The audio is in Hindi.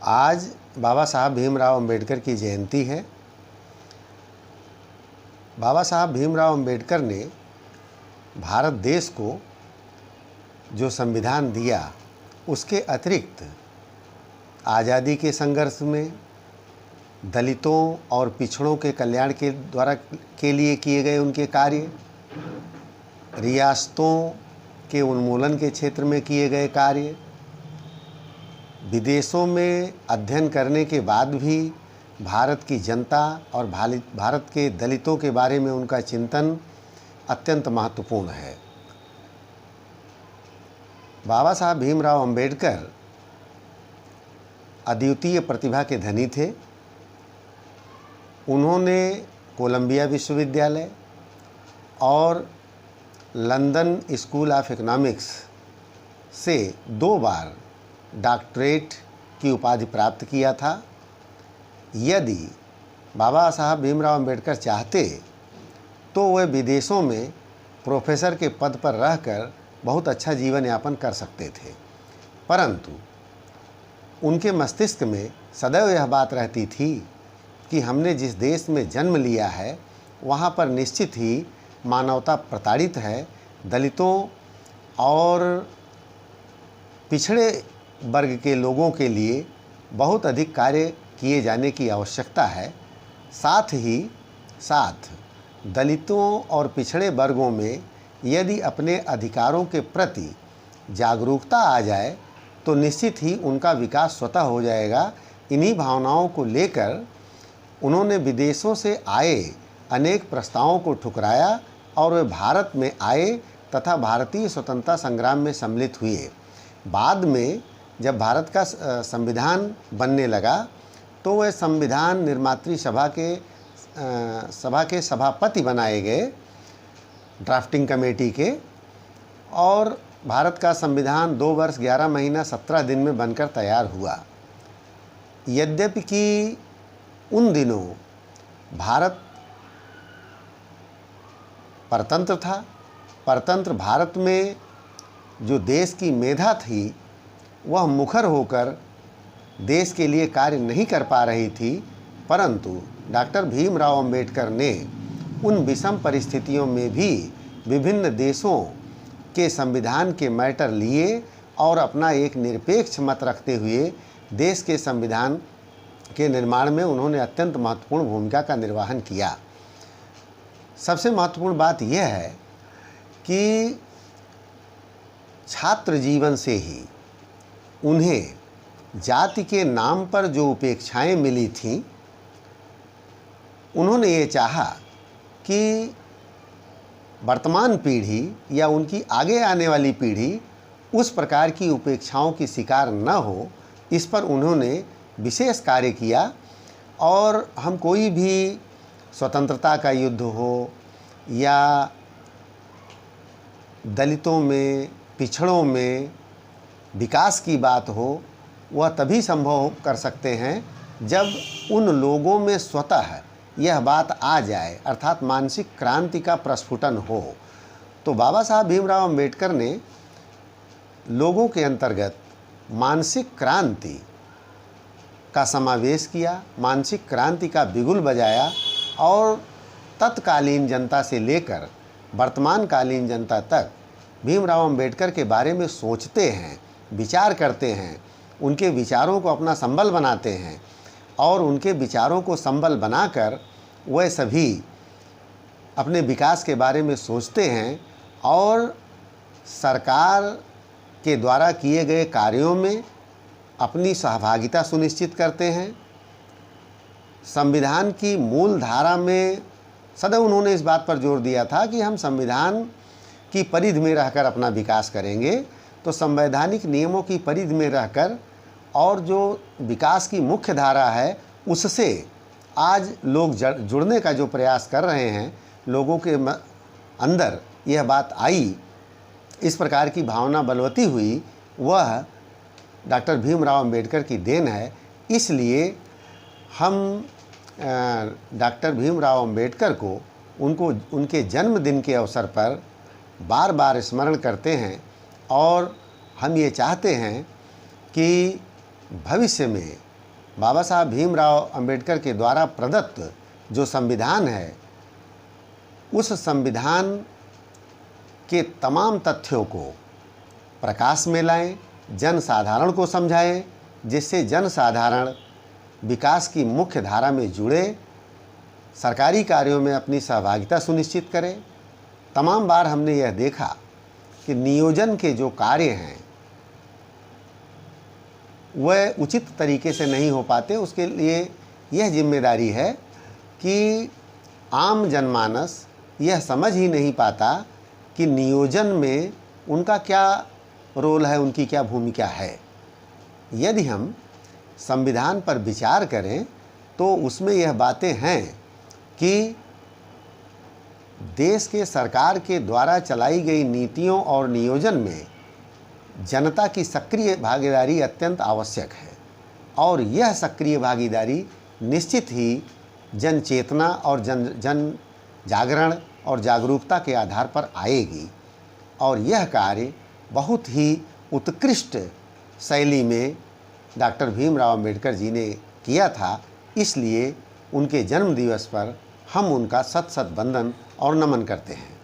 आज बाबा साहब भीमराव अंबेडकर की जयंती है। बाबा साहब भीमराव अंबेडकर ने भारत देश को जो संविधान दिया, उसके अतिरिक्त आज़ादी के संघर्ष में दलितों और पिछड़ों के कल्याण के लिए किए गए उनके कार्य, रियासतों के उन्मूलन के क्षेत्र में किए गए कार्य, विदेशों में अध्ययन करने के बाद भी भारत की जनता और भारत के दलितों के बारे में उनका चिंतन अत्यंत महत्वपूर्ण है। बाबा साहब भीमराव अंबेडकर अद्वितीय प्रतिभा के धनी थे। उन्होंने कोलंबिया विश्वविद्यालय और लंदन स्कूल ऑफ इकोनॉमिक्स से 2 बार डॉक्टरेट की उपाधि प्राप्त किया था। यदि बाबा साहब भीमराव अंबेडकर चाहते तो वह विदेशों में प्रोफेसर के पद पर रहकर बहुत अच्छा जीवन यापन कर सकते थे, परंतु उनके मस्तिष्क में सदैव यह बात रहती थी कि हमने जिस देश में जन्म लिया है वहाँ पर निश्चित ही मानवता प्रताड़ित है, दलितों और पिछड़े वर्ग के लोगों के लिए बहुत अधिक कार्य किए जाने की आवश्यकता है। साथ ही साथ दलितों और पिछड़े वर्गों में यदि अपने अधिकारों के प्रति जागरूकता आ जाए तो निश्चित ही उनका विकास स्वतः हो जाएगा। इन्हीं भावनाओं को लेकर उन्होंने विदेशों से आए अनेक प्रस्तावों को ठुकराया और वे भारत में आए तथा भारतीय स्वतंत्रता संग्राम में सम्मिलित हुए। बाद में जब भारत का संविधान बनने लगा तो वह संविधान निर्मात्री सभा के सभापति बनाए गए, ड्राफ्टिंग कमेटी के, और भारत का संविधान 2 वर्ष 11 महीना 17 दिन में बनकर तैयार हुआ। यद्यपि कि उन दिनों भारत परतंत्र था, परतंत्र भारत में जो देश की मेधा थी वह मुखर होकर देश के लिए कार्य नहीं कर पा रही थी, परंतु डॉक्टर भीमराव अंबेडकर ने उन विषम परिस्थितियों में भी विभिन्न देशों के संविधान के मैटर लिए और अपना एक निरपेक्ष मत रखते हुए देश के संविधान के निर्माण में उन्होंने अत्यंत महत्वपूर्ण भूमिका का निर्वहन किया। सबसे महत्वपूर्ण बात यह है कि छात्र जीवन से ही उन्हें जाति के नाम पर जो उपेक्षाएं मिली थीं, उन्होंने ये चाहा कि वर्तमान पीढ़ी या उनकी आगे आने वाली पीढ़ी उस प्रकार की उपेक्षाओं की शिकार न हो, इस पर उन्होंने विशेष कार्य किया। और हम कोई भी स्वतंत्रता का युद्ध हो या दलितों में पिछड़ों में विकास की बात हो, वह तभी संभव कर सकते हैं जब उन लोगों में स्वतः यह बात आ जाए, अर्थात मानसिक क्रांति का प्रस्फुटन हो। तो बाबा साहब भीमराव अंबेडकर ने लोगों के अंतर्गत मानसिक क्रांति का समावेश किया, मानसिक क्रांति का बिगुल बजाया और तत्कालीन जनता से लेकर वर्तमानकालीन जनता तक भीमराव अंबेडकर के बारे में सोचते हैं, विचार करते हैं, उनके विचारों को अपना संबल बनाते हैं और उनके विचारों को संबल बनाकर वह सभी अपने विकास के बारे में सोचते हैं और सरकार के द्वारा किए गए कार्यों में अपनी सहभागिता सुनिश्चित करते हैं। संविधान की मूल धारा में सदैव उन्होंने इस बात पर जोर दिया था कि हम संविधान की परिधि में रहकर अपना विकास करेंगे। तो संवैधानिक नियमों की परिधि में रहकर और जो विकास की मुख्य धारा है उससे आज लोग जुड़ने का जो प्रयास कर रहे हैं, लोगों के अंदर यह बात आई, इस प्रकार की भावना बलवती हुई, वह डॉक्टर भीमराव अंबेडकर की देन है। इसलिए हम डॉक्टर भीमराव अंबेडकर को उनके जन्मदिन के अवसर पर बार बार स्मरण करते हैं और हम ये चाहते हैं कि भविष्य में बाबा साहब भीमराव अंबेडकर के द्वारा प्रदत्त जो संविधान है, उस संविधान के तमाम तथ्यों को प्रकाश में लाएं, जन साधारण को समझाएं, जिससे जन साधारण विकास की मुख्य धारा में जुड़े, सरकारी कार्यों में अपनी सहभागिता सुनिश्चित करें। तमाम बार हमने यह देखा कि नियोजन के जो कार्य हैं वह उचित तरीके से नहीं हो पाते। उसके लिए यह जिम्मेदारी है कि आम जनमानस यह समझ ही नहीं पाता कि नियोजन में उनका क्या रोल है, उनकी क्या भूमिका है। यदि हम संविधान पर विचार करें तो उसमें यह बातें हैं कि देश के सरकार के द्वारा चलाई गई नीतियों और नियोजन में जनता की सक्रिय भागीदारी अत्यंत आवश्यक है, और यह सक्रिय भागीदारी निश्चित ही जन चेतना और जन जागरण और जागरूकता के आधार पर आएगी। और यह कार्य बहुत ही उत्कृष्ट शैली में डॉक्टर भीमराव अंबेडकर जी ने किया था। इसलिए उनके जन्म दिवस पर हम उनका शत शत वंदन और नमन करते हैं।